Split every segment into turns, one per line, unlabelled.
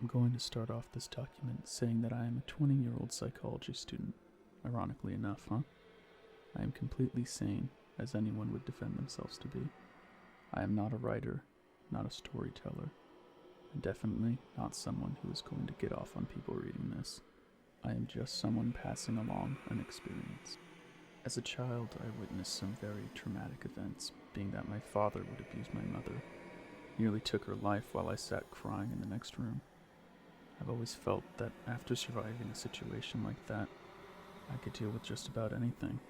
I'm going to start off this document saying that I am a 20-year-old psychology student. Ironically enough, huh? I am completely sane, as anyone would defend themselves to be. I am not a writer, not a storyteller, and definitely not someone who is going to get off on people reading this. I am just someone passing along an experience. As a child, I witnessed some very traumatic events, being that my father would abuse my mother, nearly took her life while I sat crying in the next room. I've always felt that after surviving a situation like that, I could deal with just about anything.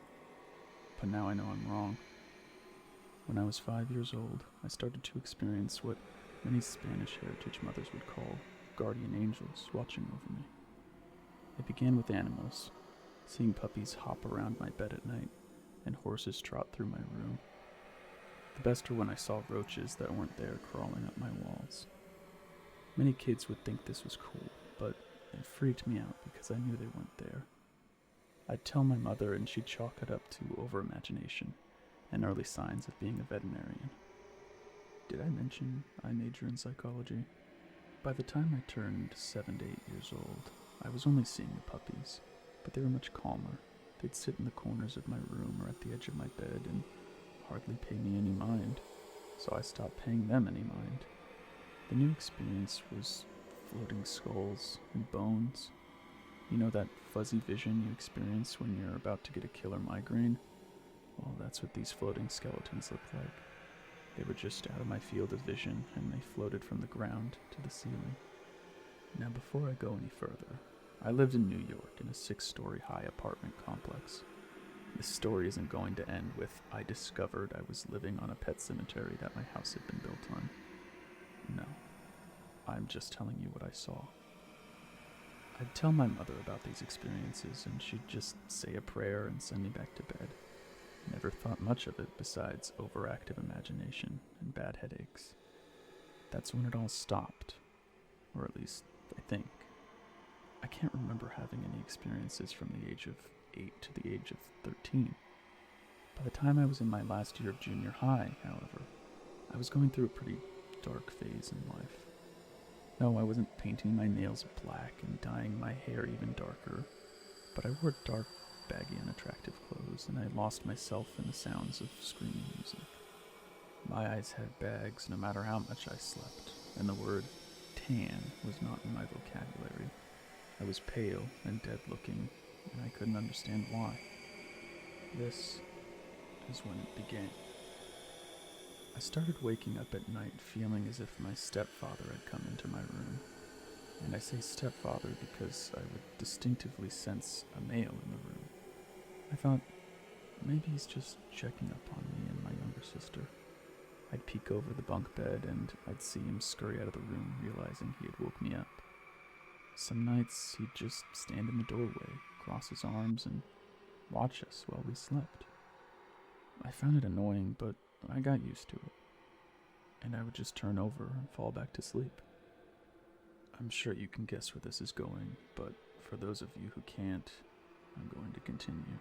But now I know I'm wrong. When I was 5 years old, I started to experience what many Spanish heritage mothers would call guardian angels watching over me. It began with animals, seeing puppies hop around my bed at night and horses trot through my room. The best were when I saw roaches that weren't there crawling up my walls. Many kids would think this was cool, but it freaked me out because I knew they weren't there. I'd tell my mother and she'd chalk it up to overimagination and early signs of being a veterinarian. Did I mention I major in psychology? By the time I turned 7 to 8 years old, I was only seeing the puppies, but they were much calmer. They'd sit in the corners of my room or at the edge of my bed and hardly pay me any mind, so I stopped paying them any mind. The new experience was floating skulls and bones. You know that fuzzy vision you experience when you're about to get a killer migraine? Well, that's what these floating skeletons looked like. They were just out of my field of vision, and they floated from the ground to the ceiling. Now, before I go any further, I lived in New York in a 6-story high apartment complex. This story isn't going to end with, I discovered I was living on a pet cemetery that my house had been built on. No, I'm just telling you what I saw. I'd tell my mother about these experiences, and she'd just say a prayer and send me back to bed. Never thought much of it besides overactive imagination and bad headaches. That's when it all stopped, or at least I think. I can't remember having any experiences from the age of 8 to the age of 13. By the time I was in my last year of junior high, however, I was going through a pretty dark phase in life. No, I wasn't painting my nails black and dyeing my hair even darker, but I wore dark, baggy, unattractive clothes, and I lost myself in the sounds of screaming music. My eyes had bags no matter how much I slept, and the word tan was not in my vocabulary. I was pale and dead-looking, and I couldn't understand why. This is when it began. I started waking up at night feeling as if my stepfather had come into my room. And I say stepfather because I would distinctively sense a male in the room. I thought, maybe he's just checking up on me and my younger sister. I'd peek over the bunk bed and I'd see him scurry out of the room, realizing he had woke me up. Some nights he'd just stand in the doorway, cross his arms, and watch us while we slept. I found it annoying, but I got used to it, and I would just turn over and fall back to sleep. I'm sure you can guess where this is going, but for those of you who can't, I'm going to continue.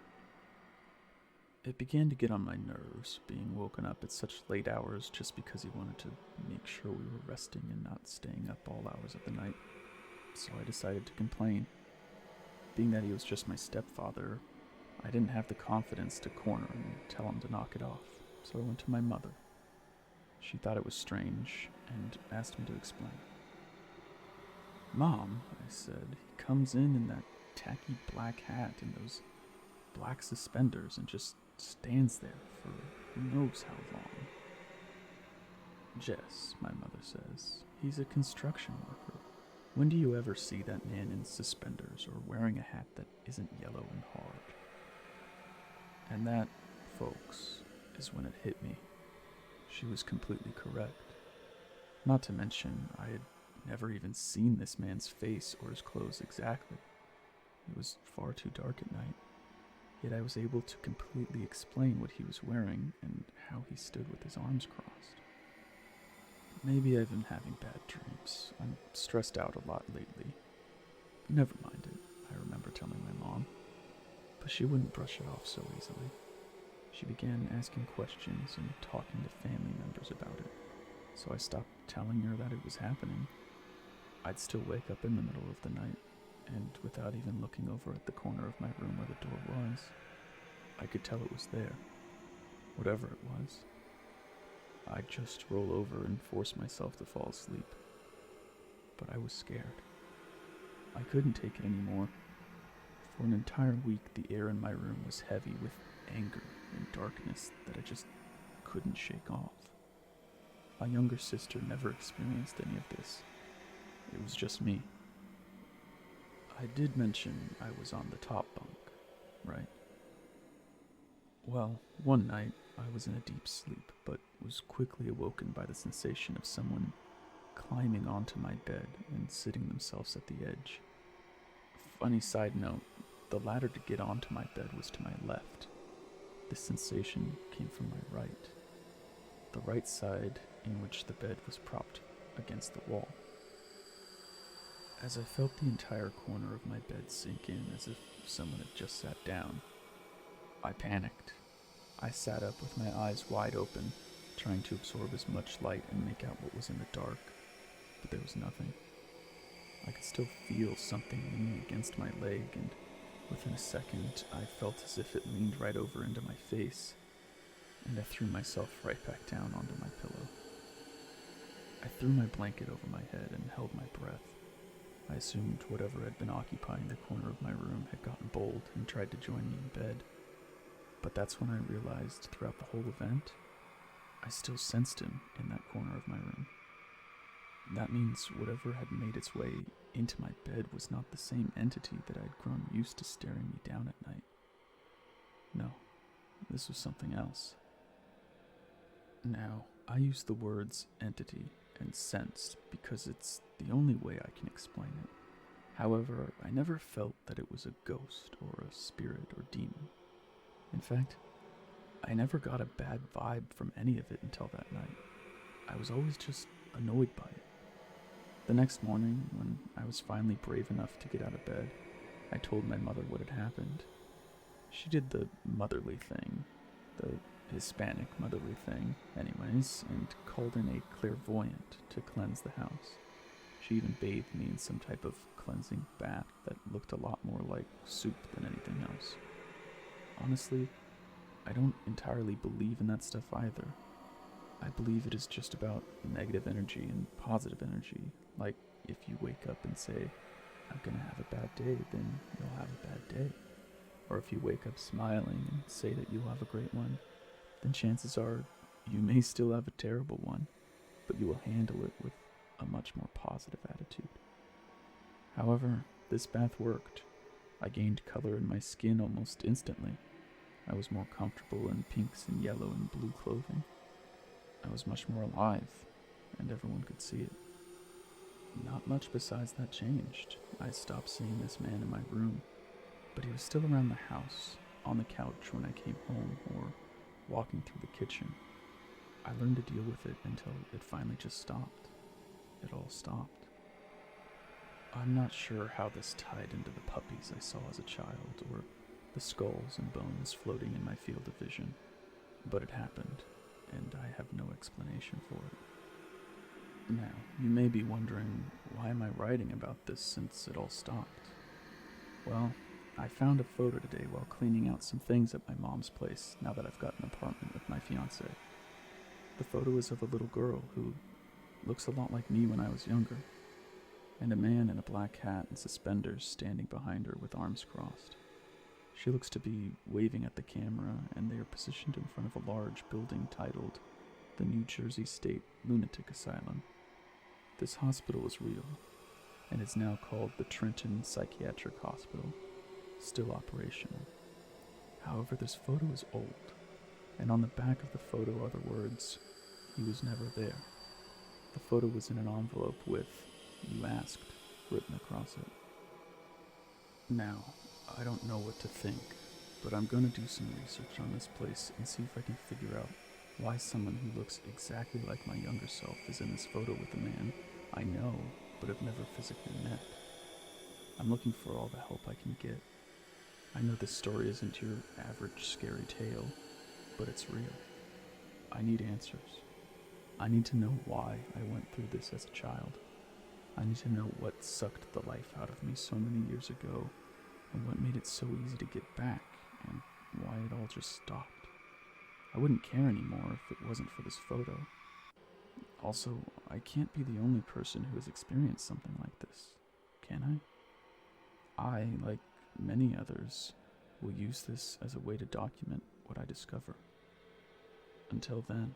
It began to get on my nerves, being woken up at such late hours just because he wanted to make sure we were resting and not staying up all hours of the night. So I decided to complain. Being that he was just my stepfather, I didn't have the confidence to corner him and tell him to knock it off, so I went to my mother. She thought it was strange and asked me to explain. "Mom," I said, "he comes in that tacky black hat and those black suspenders and just stands there for who knows how long." "Jess," my mother says, "he's a construction worker. When do you ever see that man in suspenders or wearing a hat that isn't yellow and hard?" And that, folks, is when it hit me. She was completely correct. Not to mention, I had never even seen this man's face or his clothes exactly. It was far too dark at night. Yet I was able to completely explain what he was wearing and how he stood with his arms crossed. Maybe I've been having bad dreams. I'm stressed out a lot lately. Never mind it, I remember telling my mom. But she wouldn't brush it off so easily. She began asking questions and talking to family members about it, so I stopped telling her that it was happening. I'd still wake up in the middle of the night, and without even looking over at the corner of my room where the door was, I could tell it was there, whatever it was. I'd just roll over and force myself to fall asleep. But I was scared. I couldn't take it anymore. For an entire week, the air in my room was heavy with anger and darkness that I just couldn't shake off. My younger sister never experienced any of this. It was just me. I did mention I was on the top bunk, right? Well, one night I was in a deep sleep, but was quickly awoken by the sensation of someone climbing onto my bed and sitting themselves at the edge. Funny side note, the ladder to get onto my bed was to my left. This sensation came from my right, the right side in which the bed was propped against the wall. As I felt the entire corner of my bed sink in as if someone had just sat down, I panicked. I sat up with my eyes wide open, trying to absorb as much light and make out what was in the dark, but there was nothing. I could still feel something leaning against my leg, and within a second, I felt as if it leaned right over into my face, and I threw myself right back down onto my pillow. I threw my blanket over my head and held my breath. I assumed whatever had been occupying the corner of my room had gotten bold and tried to join me in bed. But that's when I realized throughout the whole event, I still sensed him in that corner of my room. That means whatever had made its way into my bed was not the same entity that I'd grown used to staring me down at night. No, this was something else. Now, I use the words entity and sensed because it's the only way I can explain it. However, I never felt that it was a ghost or a spirit or demon. In fact, I never got a bad vibe from any of it until that night. I was always just annoyed by it. The next morning, when I was finally brave enough to get out of bed, I told my mother what had happened. She did the motherly thing, the Hispanic motherly thing, anyways, and called in a clairvoyant to cleanse the house. She even bathed me in some type of cleansing bath that looked a lot more like soup than anything else. Honestly, I don't entirely believe in that stuff either. I believe it is just about negative energy and positive energy. Like, if you wake up and say, I'm gonna have a bad day, then you'll have a bad day. Or if you wake up smiling and say that you'll have a great one, then chances are you may still have a terrible one, but you will handle it with a much more positive attitude. However, this bath worked. I gained color in my skin almost instantly. I was more comfortable in pinks and yellow and blue clothing. I was much more alive, and everyone could see it. Not much besides that changed. I stopped seeing this man in my room, but he was still around the house, on the couch when I came home, or walking through the kitchen. I learned to deal with it until it finally just stopped. It all stopped. I'm not sure how this tied into the puppies I saw as a child, or the skulls and bones floating in my field of vision, but it happened, and I have no explanation for it. Now, you may be wondering, why am I writing about this since it all stopped? Well, I found a photo today while cleaning out some things at my mom's place now that I've got an apartment with my fiancé. The photo is of a little girl who looks a lot like me when I was younger, and a man in a black hat and suspenders standing behind her with arms crossed. She looks to be waving at the camera, and they are positioned in front of a large building titled the New Jersey State Lunatic Asylum. This hospital is real, and is now called the Trenton Psychiatric Hospital, still operational. However, this photo is old, and on the back of the photo are the words, "He was never there." The photo was in an envelope with, "You asked," written across it. Now, I don't know what to think, but I'm going to do some research on this place and see if I can figure out why someone who looks exactly like my younger self is in this photo with a man I know but have never physically met. I'm looking for all the help I can get. I know this story isn't your average scary tale, but it's real. I need answers. I need to know why I went through this as a child. I need to know what sucked the life out of me so many years ago, and what made it so easy to get back, and why it all just stopped. I wouldn't care anymore if it wasn't for this photo. Also, I can't be the only person who has experienced something like this, can I? I, like many others, will use this as a way to document what I discover. Until then,